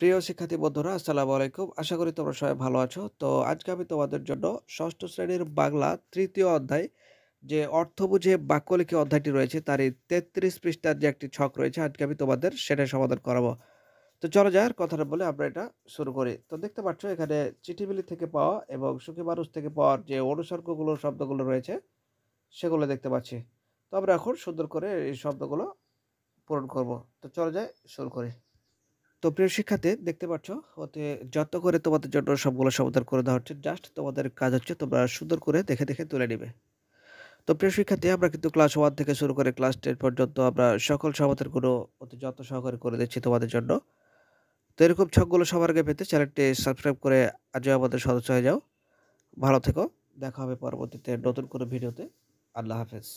প্রিয় শিক্ষার্থী বন্ধুরা, আসসালামু আলাইকুম। আশা করি তোমরা সবাই ভালো আছো। তো আজকে আমি তোমাদের জন্য ৬ষ্ঠ শ্রেণীর বাংলা ৩য় অধ্যায় যে অর্থ বুঝে বাক্য লিখে অধ্যায়টি রয়েছে তার এই ৩৩ পৃষ্ঠার যে একটি ছক রয়েছে আজকে আমি তোমাদের সেটাই সমাধান করাবো। তো চলো যাই আর কথাটা বলে আমরা এটা শুরু করি। তো দেখতে পাচ্ছ এখানে চিঠিবিলি থেকে পাওয়া এবং সুখী মানুষ থেকে পাওয়ার যে অনুসর্গগুলো শব্দগুলো রয়েছে সেগুলো দেখতে পাচ্ছি। তো আমরা এখন সুন্দর করে এই শব্দগুলো পূরণ করব। তো চলো যাই শুরু করি। তো প্রিয় শিক্ষার্থী দেখতে পাচ্ছ ওতে যত্ন করে তোমাদের জন্য সবগুলো সমাধান করে দেওয়া হচ্ছে। জাস্ট তোমাদের কাজ হচ্ছে তোমরা সুন্দর করে দেখে, দেখে তুলে নিবে। তো প্রিয় শিক্ষার্থী আমরা কিন্তু ক্লাস 1 থেকে শুরু করে ক্লাস 10 পর্যন্ত আমরা সকল সমাধানগুলো অতি যত্ন সহকারে করে দিচ্ছি তোমাদের জন্য। তো এরকম ছকগুলো সবার আগে পেতে চ্যানেলটি সাবস্ক্রাইব করে আজই আমাদের সদস্য হয়ে যাও। ভালো থেকো। দেখা হবে পরবর্তীতে নতুন কোনো ভিডিওতে। আল্লাহ হাফেজ।